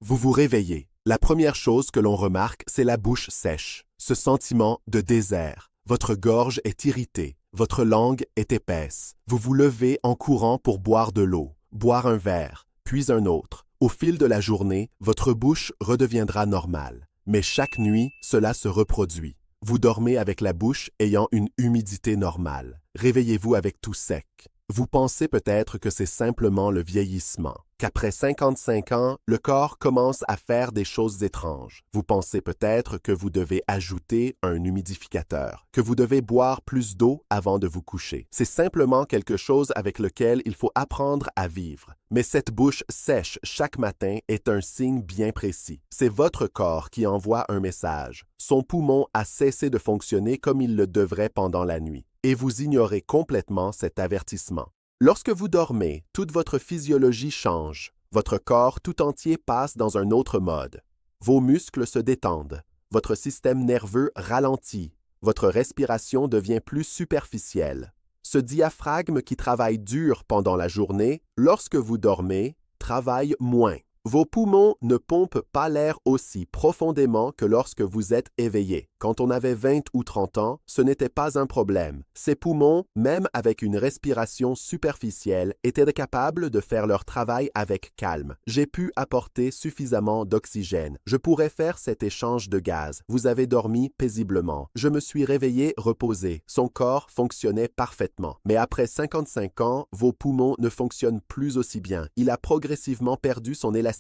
Vous vous réveillez. La première chose que l'on remarque, c'est la bouche sèche, ce sentiment de désert. Votre gorge est irritée, votre langue est épaisse. Vous vous levez en courant pour boire de l'eau, boire un verre, puis un autre. Au fil de la journée, votre bouche redeviendra normale. Mais chaque nuit, cela se reproduit. Vous dormez avec la bouche ayant une humidité normale. Réveillez-vous avec tout sec. Vous pensez peut-être que c'est simplement le vieillissement, qu'après 55 ans, le corps commence à faire des choses étranges. Vous pensez peut-être que vous devez ajouter un humidificateur, que vous devez boire plus d'eau avant de vous coucher. C'est simplement quelque chose avec lequel il faut apprendre à vivre. Mais cette bouche sèche chaque matin est un signe bien précis. C'est votre corps qui envoie un message. Son poumon a cessé de fonctionner comme il le devrait pendant la nuit. Et vous ignorez complètement cet avertissement. Lorsque vous dormez, toute votre physiologie change. Votre corps tout entier passe dans un autre mode. Vos muscles se détendent. Votre système nerveux ralentit. Votre respiration devient plus superficielle. Ce diaphragme qui travaille dur pendant la journée, lorsque vous dormez, travaille moins. Vos poumons ne pompent pas l'air aussi profondément que lorsque vous êtes éveillé. Quand on avait 20 ou 30 ans, ce n'était pas un problème. Ces poumons, même avec une respiration superficielle, étaient capables de faire leur travail avec calme. J'ai pu apporter suffisamment d'oxygène. Je pourrais faire cet échange de gaz. Vous avez dormi paisiblement. Je me suis réveillé reposé. Son corps fonctionnait parfaitement. Mais après 55 ans, vos poumons ne fonctionnent plus aussi bien. Il a progressivement perdu son élasticité.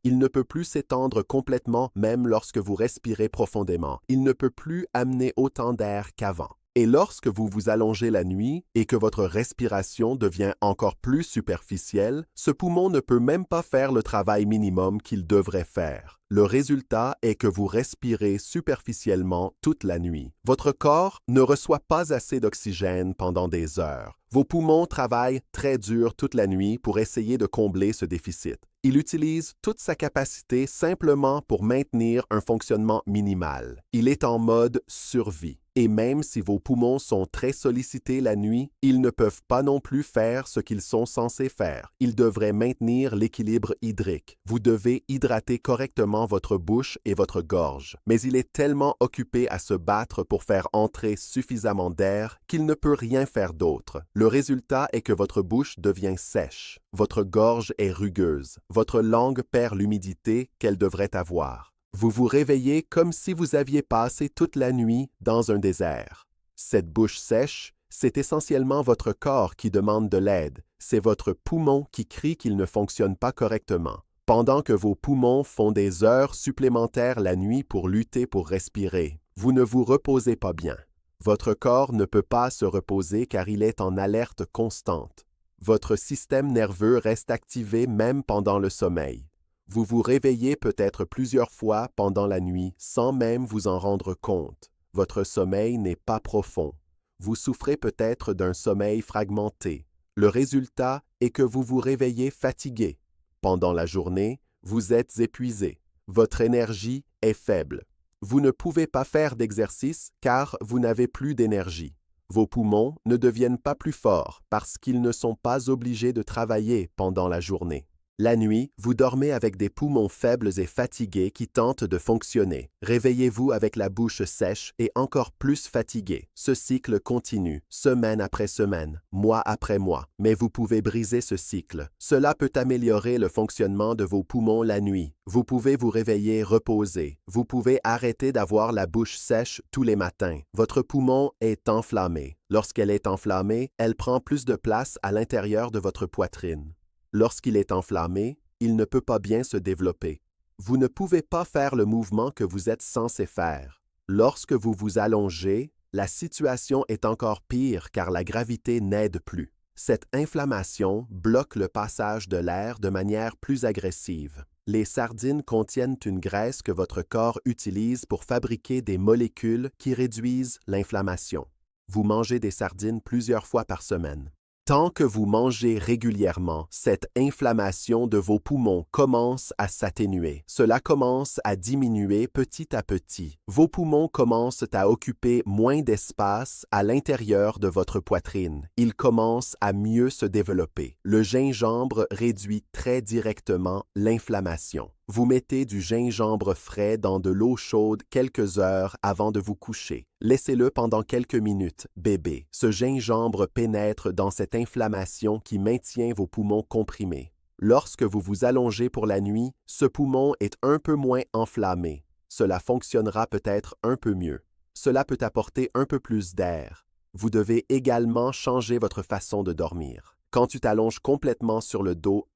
Il ne peut plus s'étendre complètement même lorsque vous respirez profondément. Il ne peut plus amener autant d'air qu'avant. Et lorsque vous vous allongez la nuit et que votre respiration devient encore plus superficielle, ce poumon ne peut même pas faire le travail minimum qu'il devrait faire. Le résultat est que vous respirez superficiellement toute la nuit. Votre corps ne reçoit pas assez d'oxygène pendant des heures. Vos poumons travaillent très dur toute la nuit pour essayer de combler ce déficit. Il utilise toute sa capacité simplement pour maintenir un fonctionnement minimal. Il est en mode survie. Et même si vos poumons sont très sollicités la nuit, ils ne peuvent pas non plus faire ce qu'ils sont censés faire. Ils devraient maintenir l'équilibre hydrique. Vous devez hydrater correctement votre bouche et votre gorge. Mais il est tellement occupé à se battre pour faire entrer suffisamment d'air qu'il ne peut rien faire d'autre. Le résultat est que votre bouche devient sèche. Votre gorge est rugueuse. Votre langue perd l'humidité qu'elle devrait avoir. Vous vous réveillez comme si vous aviez passé toute la nuit dans un désert. Cette bouche sèche, c'est essentiellement votre corps qui demande de l'aide. C'est votre poumon qui crie qu'il ne fonctionne pas correctement. Pendant que vos poumons font des heures supplémentaires la nuit pour lutter pour respirer, vous ne vous reposez pas bien. Votre corps ne peut pas se reposer car il est en alerte constante. Votre système nerveux reste activé même pendant le sommeil. Vous vous réveillez peut-être plusieurs fois pendant la nuit sans même vous en rendre compte. Votre sommeil n'est pas profond. Vous souffrez peut-être d'un sommeil fragmenté. Le résultat est que vous vous réveillez fatigué. Pendant la journée, vous êtes épuisé. Votre énergie est faible. Vous ne pouvez pas faire d'exercice car vous n'avez plus d'énergie. Vos poumons ne deviennent pas plus forts parce qu'ils ne sont pas obligés de travailler pendant la journée. La nuit, vous dormez avec des poumons faibles et fatigués qui tentent de fonctionner. Réveillez-vous avec la bouche sèche et encore plus fatigué. Ce cycle continue, semaine après semaine, mois après mois. Mais vous pouvez briser ce cycle. Cela peut améliorer le fonctionnement de vos poumons la nuit. Vous pouvez vous réveiller reposé. Vous pouvez arrêter d'avoir la bouche sèche tous les matins. Votre poumon est enflammé. Lorsqu'elle est enflammée, elle prend plus de place à l'intérieur de votre poitrine. Lorsqu'il est enflammé, il ne peut pas bien se développer. Vous ne pouvez pas faire le mouvement que vous êtes censé faire. Lorsque vous vous allongez, la situation est encore pire car la gravité n'aide plus. Cette inflammation bloque le passage de l'air de manière plus agressive. Les sardines contiennent une graisse que votre corps utilise pour fabriquer des molécules qui réduisent l'inflammation. Vous mangez des sardines plusieurs fois par semaine. Tant que vous mangez régulièrement, cette inflammation de vos poumons commence à s'atténuer. Cela commence à diminuer petit à petit. Vos poumons commencent à occuper moins d'espace à l'intérieur de votre poitrine. Ils commencent à mieux se développer. Le gingembre réduit très directement l'inflammation. Vous mettez du gingembre frais dans de l'eau chaude quelques heures avant de vous coucher. Laissez-le pendant quelques minutes, bébé. Ce gingembre pénètre dans cette inflammation qui maintient vos poumons comprimés. Lorsque vous vous allongez pour la nuit, ce poumon est un peu moins enflammé. Cela fonctionnera peut-être un peu mieux. Cela peut apporter un peu plus d'air. Vous devez également changer votre façon de dormir. Quand tu t'allonges complètement sur le dos,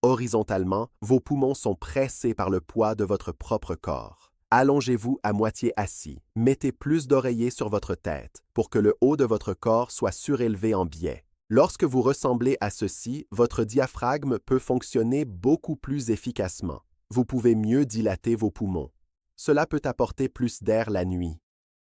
horizontalement, vos poumons sont pressés par le poids de votre propre corps. Allongez-vous à moitié assis. Mettez plus d'oreillers sur votre tête pour que le haut de votre corps soit surélevé en biais. Lorsque vous ressemblez à ceci, votre diaphragme peut fonctionner beaucoup plus efficacement. Vous pouvez mieux dilater vos poumons. Cela peut apporter plus d'air la nuit.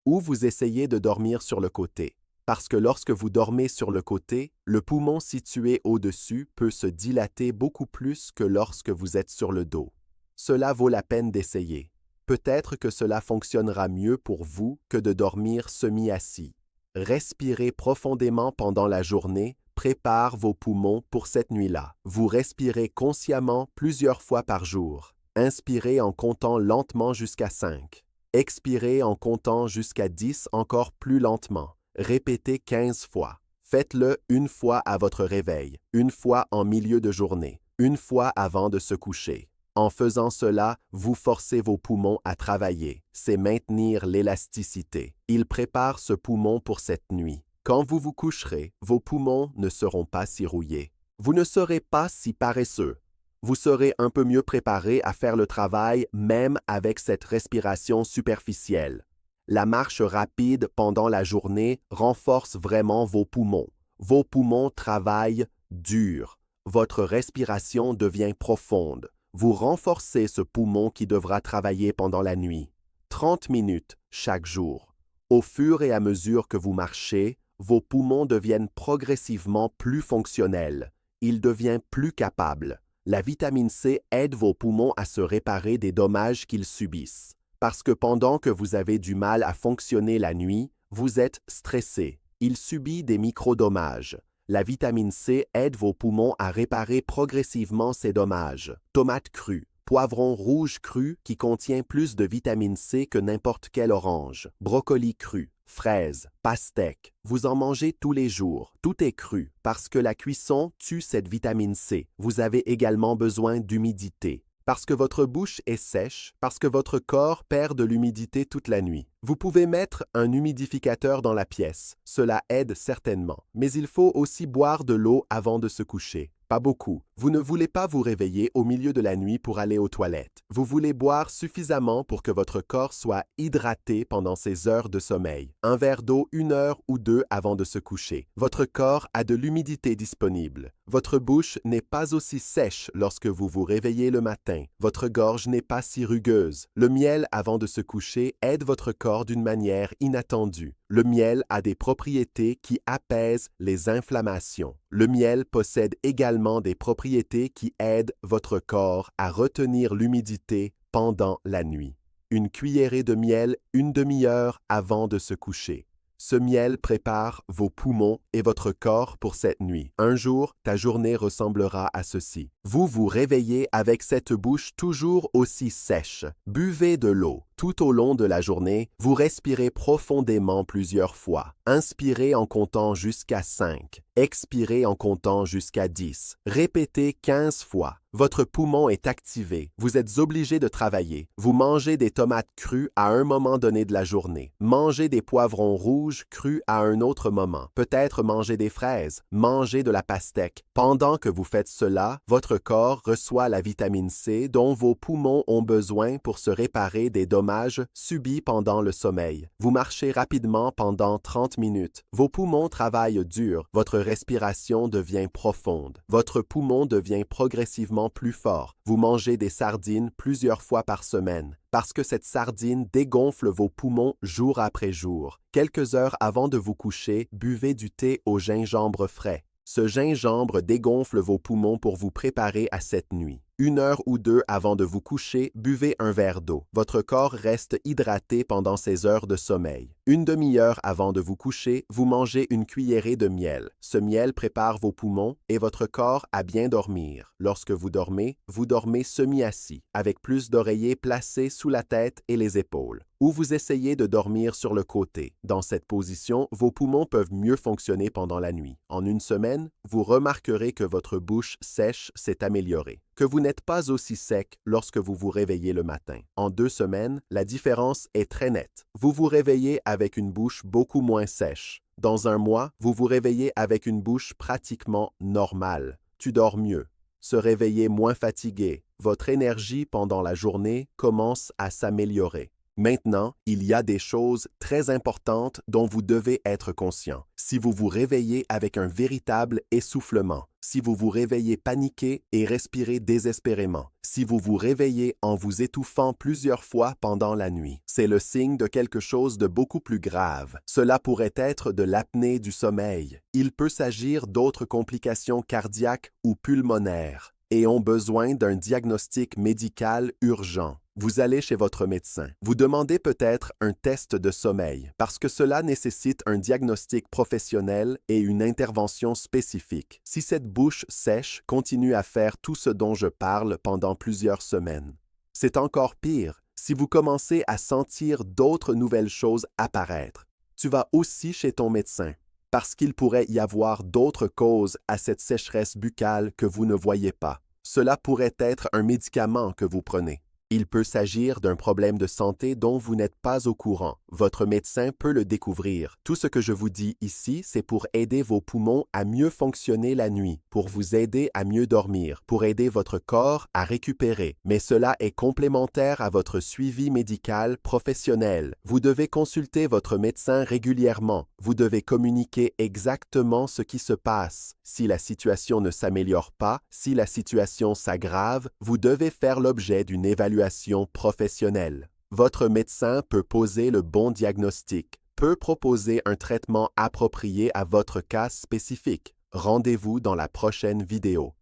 Ou vous essayez de dormir sur le côté. Parce que lorsque vous dormez sur le côté, le poumon situé au-dessus peut se dilater beaucoup plus que lorsque vous êtes sur le dos. Cela vaut la peine d'essayer. Peut-être que cela fonctionnera mieux pour vous que de dormir semi-assis. Respirez profondément pendant la journée, prépare vos poumons pour cette nuit-là. Vous respirez consciemment plusieurs fois par jour. Inspirez en comptant lentement jusqu'à 5. Expirez en comptant jusqu'à 10 encore plus lentement. Répétez 15 fois. Faites-le une fois à votre réveil, une fois en milieu de journée, une fois avant de se coucher. En faisant cela, vous forcez vos poumons à travailler. C'est maintenir l'élasticité. Il prépare ce poumon pour cette nuit. Quand vous vous coucherez, vos poumons ne seront pas si rouillés. Vous ne serez pas si paresseux. Vous serez un peu mieux préparé à faire le travail même avec cette respiration superficielle. La marche rapide pendant la journée renforce vraiment vos poumons. Vos poumons travaillent dur. Votre respiration devient profonde. Vous renforcez ce poumon qui devra travailler pendant la nuit. 30 minutes chaque jour. Au fur et à mesure que vous marchez, vos poumons deviennent progressivement plus fonctionnels. Ils deviennent plus capables. La vitamine C aide vos poumons à se réparer des dommages qu'ils subissent. Parce que pendant que vous avez du mal à fonctionner la nuit, vous êtes stressé. Il subit des micro-dommages. La vitamine C aide vos poumons à réparer progressivement ces dommages. Tomates crues, poivron rouge cru qui contient plus de vitamine C que n'importe quelle orange, brocoli cru, fraises, pastèques. Vous en mangez tous les jours. Tout est cru parce que la cuisson tue cette vitamine C. Vous avez également besoin d'humidité. Parce que votre bouche est sèche, parce que votre corps perd de l'humidité toute la nuit. Vous pouvez mettre un humidificateur dans la pièce, cela aide certainement, mais il faut aussi boire de l'eau avant de se coucher. Pas beaucoup. Vous ne voulez pas vous réveiller au milieu de la nuit pour aller aux toilettes. Vous voulez boire suffisamment pour que votre corps soit hydraté pendant ces heures de sommeil. Un verre d'eau 1 heure ou 2 avant de se coucher. Votre corps a de l'humidité disponible. Votre bouche n'est pas aussi sèche lorsque vous vous réveillez le matin. Votre gorge n'est pas si rugueuse. Le miel avant de se coucher aide votre corps d'une manière inattendue. Le miel a des propriétés qui apaisent les inflammations. Le miel possède également des propriétés qui aident votre corps à retenir l'humidité pendant la nuit. Une cuillerée de miel 1 demi-heure avant de se coucher. Ce miel prépare vos poumons et votre corps pour cette nuit. Un jour, ta journée ressemblera à ceci. Vous vous réveillez avec cette bouche toujours aussi sèche. Buvez de l'eau. Tout au long de la journée, vous respirez profondément plusieurs fois. Inspirez en comptant jusqu'à 5. Expirez en comptant jusqu'à 10. Répétez 15 fois. Votre poumon est activé. Vous êtes obligé de travailler. Vous mangez des tomates crues à un moment donné de la journée. Mangez des poivrons rouges crus à un autre moment. Peut-être manger des fraises. Mangez de la pastèque. Pendant que vous faites cela, votre corps reçoit la vitamine C dont vos poumons ont besoin pour se réparer des dommages subis pendant le sommeil. Vous marchez rapidement pendant 30 minutes. Vos poumons travaillent dur. Votre respiration devient profonde. Votre poumon devient progressivement plus fort. Vous mangez des sardines plusieurs fois par semaine. Parce que cette sardine dégonfle vos poumons jour après jour. Quelques heures avant de vous coucher, buvez du thé au gingembre frais. Ce gingembre dégonfle vos poumons pour vous préparer à cette nuit. 1 heure ou 2 avant de vous coucher, buvez un verre d'eau. Votre corps reste hydraté pendant ces heures de sommeil. 1 demi-heure avant de vous coucher, vous mangez une cuillerée de miel. Ce miel prépare vos poumons et votre corps à bien dormir. Lorsque vous dormez semi-assis, avec plus d'oreillers placés sous la tête et les épaules, ou vous essayez de dormir sur le côté. Dans cette position, vos poumons peuvent mieux fonctionner pendant la nuit. En 1 semaine, vous remarquerez que votre bouche sèche s'est améliorée, que vous n'êtes pas aussi sec lorsque vous vous réveillez le matin. En 2 semaines, la différence est très nette. Vous vous réveillez avec une bouche beaucoup moins sèche. Dans 1 mois, vous vous réveillez avec une bouche pratiquement normale. Tu dors mieux. Se réveiller moins fatigué. Votre énergie pendant la journée commence à s'améliorer. Maintenant, il y a des choses très importantes dont vous devez être conscient. Si vous vous réveillez avec un véritable essoufflement, si vous vous réveillez paniqué et respirez désespérément, si vous vous réveillez en vous étouffant plusieurs fois pendant la nuit, c'est le signe de quelque chose de beaucoup plus grave. Cela pourrait être de l'apnée du sommeil. Il peut s'agir d'autres complications cardiaques ou pulmonaires et ont besoin d'un diagnostic médical urgent. Vous allez chez votre médecin. Vous demandez peut-être un test de sommeil parce que cela nécessite un diagnostic professionnel et une intervention spécifique. Si cette bouche sèche continue à faire tout ce dont je parle pendant plusieurs semaines, c'est encore pire si vous commencez à sentir d'autres nouvelles choses apparaître. Tu vas aussi chez ton médecin parce qu'il pourrait y avoir d'autres causes à cette sécheresse buccale que vous ne voyez pas. Cela pourrait être un médicament que vous prenez. Il peut s'agir d'un problème de santé dont vous n'êtes pas au courant. Votre médecin peut le découvrir. Tout ce que je vous dis ici, c'est pour aider vos poumons à mieux fonctionner la nuit, pour vous aider à mieux dormir, pour aider votre corps à récupérer. Mais cela est complémentaire à votre suivi médical professionnel. Vous devez consulter votre médecin régulièrement. Vous devez communiquer exactement ce qui se passe. Si la situation ne s'améliore pas, si la situation s'aggrave, vous devez faire l'objet d'une évaluation professionnelle. Votre médecin peut poser le bon diagnostic, peut proposer un traitement approprié à votre cas spécifique. Rendez-vous dans la prochaine vidéo.